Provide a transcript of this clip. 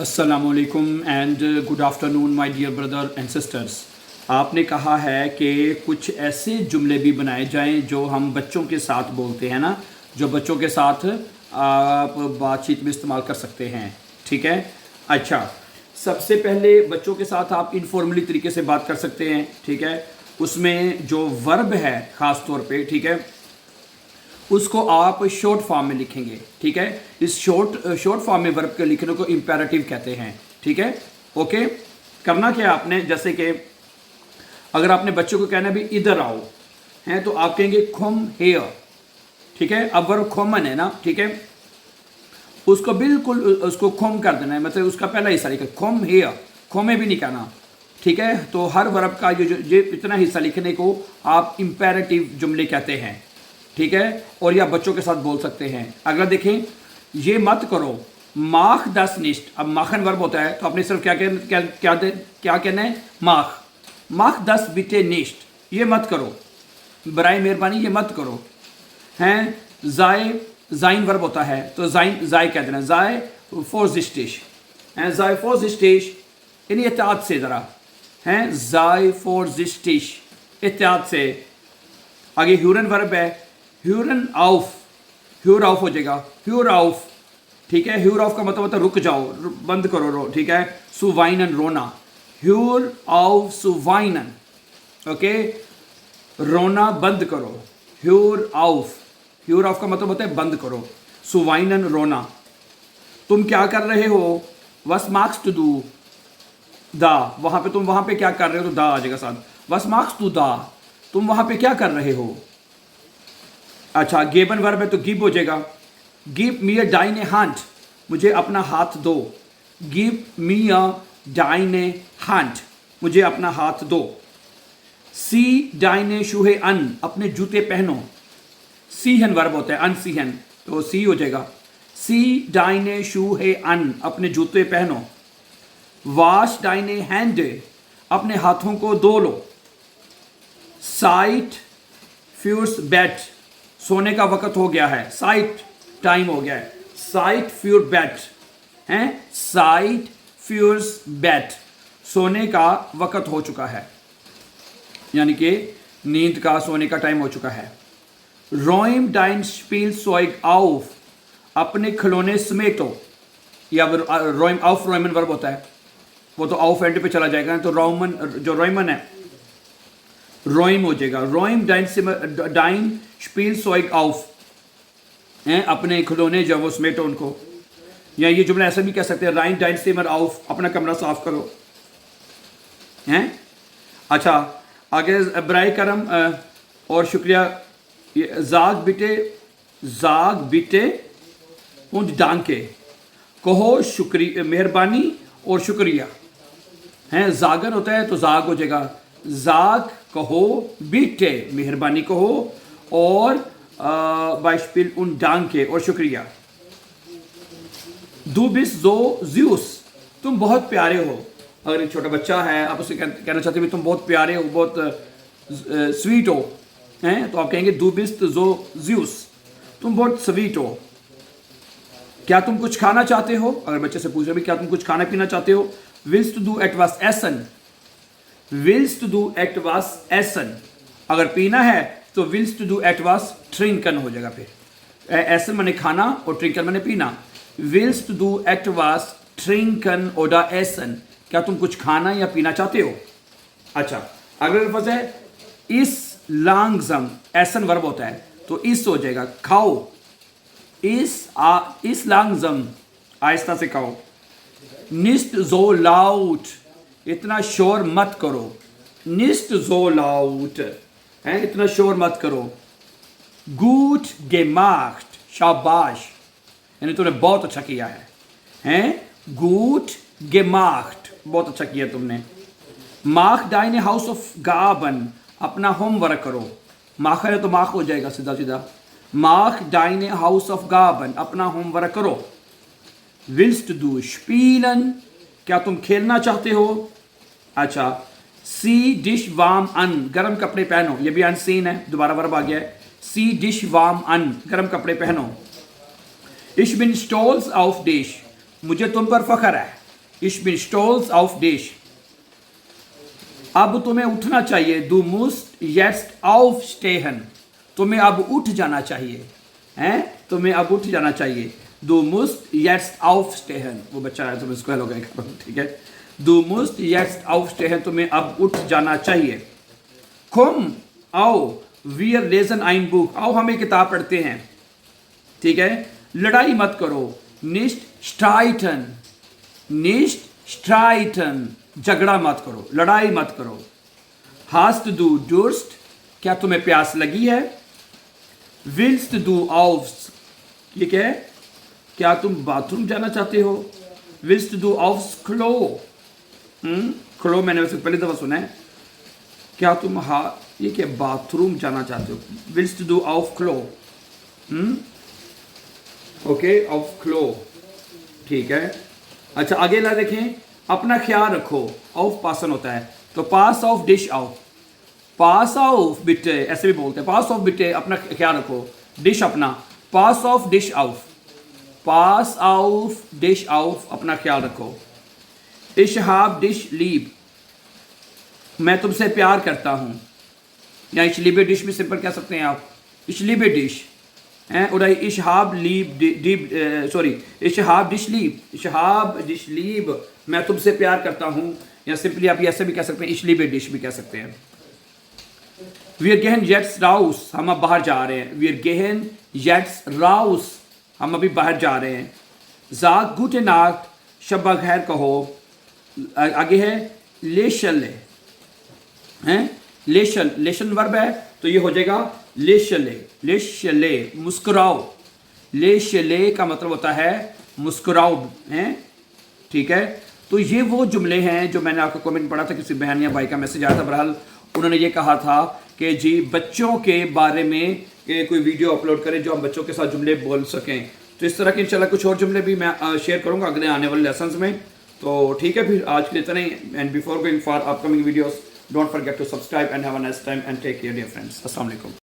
अस्सलामुअलैकुम and good afternoon my dear brother and sisters. आपने कहा है कि कुछ ऐसे जुमले भी बनाए जाएं जो हम बच्चों के साथ बोलते हैं ना, जो बच्चों के साथ आप बातचीत में इस्तेमाल कर सकते हैं। ठीक है, अच्छा, सबसे पहले बच्चों के साथ आप इनफॉर्मली तरीके से बात कर सकते हैं। ठीक है, उसमें जो वर्ब है ख़ास तौर पे, ठीक है, उसको आप शॉर्ट फॉर्म में लिखेंगे। ठीक है, इस शॉर्ट फॉर्म में वर्ब के लिखने को इंपेरेटिव कहते हैं। ठीक है, ओके। करना क्या आपने, जैसे कि अगर आपने बच्चों को कहना भी इधर आओ हैं तो आप कहेंगे कम हियर। ठीक है, अब वर्ब कॉमन है ना, ठीक है, उसको बिल्कुल उसको कम कर देना है, मतलब उसका पहला हिस्सा लिखा कम हियर, कॉमे भी नहीं कहना। ठीक है, तो हर वर्ब का ये इतना हिस्सा लिखने को आप इंपेरेटिव जुमले कहते हैं। ठीक है, और या बच्चों के साथ बोल सकते हैं। अगला देखें, ये मत करो माख दस निष्ठ। अब माखन वर्ब होता है तो आपने सिर्फ क्या कहना है, माख दस बिटे निष्ठ, ये मत करो, बराए मेहरबानी ये मत करो। हैं जाइन वर्ब होता है तो जाय कह देना, जाय फोर्जिस्टिश हैं, जाय फोर्जिस्टिश, यानी एहतियात से ज़रा हैं, जाय फोर्जिस्टिश, एहतियात से। आगे ह्यूरन वर्ब है, ह्यूरन आउफ, ह्यूर आउफ हो जाएगा, ह्यूर आउफ। ठीक है, ह्यूर आउफ का मतलब होता है रुक जाओ, बंद करो, ठीक है, सुवाइनन रोना, ह्यूर आउफ सुवाइनन, ओके, रोना बंद करो, ह्यूर आउफ, ह्यूर आउफ का मतलब होता है बंद करो, सुवाइनन रोना। तुम क्या कर रहे हो, वस मार्क्स टू डू दा, वहां पे तुम वहां पे क्या कर रहे हो तो दा आ जाएगा साथ, वस मार्क्स टू दा, तुम वहां पे क्या कर रहे हो। अच्छा, गेबन वर्ब है तो गिव हो जाएगा, गिव मी अ डाइने हैंड, मुझे अपना हाथ दो, गिव मी अ डाइने हैंड, मुझे अपना हाथ दो। सी डाइने शूहे अन, अपने जूते पहनो, सीहन वर्ब होता है, अनसीहन तो सी हो जाएगा, सी डाइने शूहे अन, अपने जूते पहनो। वाश डाइने हैंड, अपने हाथों को धो लो। साइट फ्यूर्स बेड, सोने का वक्त हो गया है, साइट टाइम हो गया है, साइट फ्यूर बेड हैं, साइट फ्यूर्स बेड, सोने का वक्त हो चुका है, यानी कि नींद का सोने का टाइम हो चुका है। रोइम डाइन स्पील सोइग आउफ, अपने खिलौने समेटो, या रोइम आउफ रोइमन वर्ब होता है, वो तो आउफ एंड पे चला जाएगा, तो रोमन जो रोइमन है रोइम हो जाएगा, रोइम डाइन स्पील सोइग आउफ हैं, अपने खिलौने जो वो समेटो उनको। या ये जुमला ऐसा भी कह सकते हैं, राइन डाइन सिमर आउफ, अपना कमरा साफ करो हैं। अच्छा, आगे बराए करम और शुक्रिया, जाग बिटे पुंज डांके, कहो शुक्रिया, मेहरबानी और शुक्रिया हैं, जागर होता है तो जाग हो जाएगा, जाग कहो, बीटे मेहरबानी कहो, और बाइशपिल उन डांग के और शुक्रिया। दू बिस जो ज्यूस, तुम बहुत प्यारे हो। अगर एक छोटा बच्चा है, आप उसे कहना चाहते हो तुम बहुत प्यारे हो, बहुत स्वीट हो हैं, तो आप कहेंगे दू बिस जो ज्यूस, तुम बहुत स्वीट हो। क्या तुम कुछ खाना चाहते हो, अगर बच्चे से पूछ रहे क्या तुम कुछ खाना पीना चाहते हो। विल्स टू डू एट वास एसन, विल्स टू डू एट वास एसन, अगर पीना है तो विल्स टू डू एट वास ट्रिंकन हो जाएगा। फिर एसन मैंने खाना और ट्रिंकन मैंने पीना, विल्स टू डू एट वास ट्रिंकन ओडा एसन, क्या तुम कुछ खाना या पीना चाहते हो। अच्छा, अगला लफ्ज़ है इस लांगजम, एसन वर्ब होता है तो इस हो जाएगा, खाओ, इस लांगजम, आहिस्ता से खाओ। निस्ट जो लाउट, इतना शोर मत करो, निस्ट जो लाउट है, इतना शोर मत करो। गुड गेमाख्ट, शाबाश, यानी तुमने बहुत अच्छा किया है हैं, गुड गेमाख्ट, बहुत अच्छा किया तुमने। माख डाइने हाउस ऑफ गाबन, अपना होमवर्क करो, माखर है तो माख हो जाएगा सीधा सीधा, माख डाइने हाउस ऑफ गाबन, अपना होमवर्क करो। विल्स टू डू स्पीलन, क्या तुम खेलना चाहते हो। अच्छा, सी डिश वार्म अन, गर्म कपड़े पहनो, ये भी अनसीन है, दोबारा वर्ब आ गया है, सी डिश वार्म अन, गर्म कपड़े पहनो। इश बिन स्टॉल्स ऑफ डिश, मुझे तुम पर फख्र है, Ich bin stolz auf dich. अब तुम्हें उठना चाहिए. Du musst jetzt aufstehen. तुम्हें अब उठ जाना चाहिए. हैं? तुम्हें अब उठ जाना चाहिए. Du musst jetzt aufstehen. वो बच्चा है, तुम इसको हेलो करो, ठीक है. Du musst jetzt aufstehen. तुम्हें अब उठ जाना चाहिए. Komm, आओ, wir lesen ein Buch. आओ हम एक किताब पढ़ते हैं. ठीक है. लड़ाई मत करो. Nicht streiten. Nicht streiten. झगड़ा मत करो, लड़ाई मत करो. Hast du Durst? क्या तुम्हें प्यास लगी है? Willst du aufs? ये क्या है? क्या तुम बाथरूम जाना चाहते हो? Willst du aufs Klo? क्लो मैंने वैसे पहली दफा सुना है. क्या तुम ये क्या बाथरूम जाना चाहते हो? Willst du auf Klo? Okay, auf Klo. ठीक है. अच्छा, आगे ला देखें. अपना ख्याल रखो. ऑफ पासन होता है, तो pass off dish out. Pass off बिटे ऐसे भी बोलते हैं. पास ऑफ बिटे, अपना ख्याल रखो. डिश अपना. Pass off dish out. Pass off dish out, अपना ख्याल रखो. इश हाब डिश लीब, मैं तुमसे प्यार करता हूँ. या इश लीबे डिश भी सिंपल कह सकते हैं आप. इश लीबे डिश हैं. और इश हाब लीब सॉरी, इश हाब डिश लीब. इश हाब डिश लीब, मैं तुमसे प्यार करता हूँ. या सिंपली आप ऐसे भी कह सकते हैं, इश लीबे डिश भी कह सकते हैं. Wir gehen jetzt raus, हम अब बाहर जा रहे हैं. Wir gehen jetzt raus, हम अभी बाहर जा रहे हैं. Sag gute Nacht, शब खैर कहो. आगे है लेशले. हैं? लेशन, लेशन वर्ब है, तो ये हो जाएगा लेशले. लेशले, मुस्कुराओ. लेशले का मतलब होता है मुस्कुराओ. हैं? ठीक है. तो ये वो जुमले हैं जो मैंने आपको कमेंट पढ़ा था. किसी बहन या भाई का मैसेज आया था. बहरहाल उन्होंने ये कहा था कि जी बच्चों के बारे में कोई वीडियो अपलोड करें जो हम बच्चों के साथ जुमले बोल सकें. तो इस तरह के इंशाल्लाह कुछ और जुमले भी मैं शेयर करूंगा अगले आने वाले लेसन्स में. तो ठीक है, फिर आज के लिए इतना ही. And before going for upcoming videos, don't forget to subscribe and have a nice time and take care dear friends. अस्सलाम वालेकुम.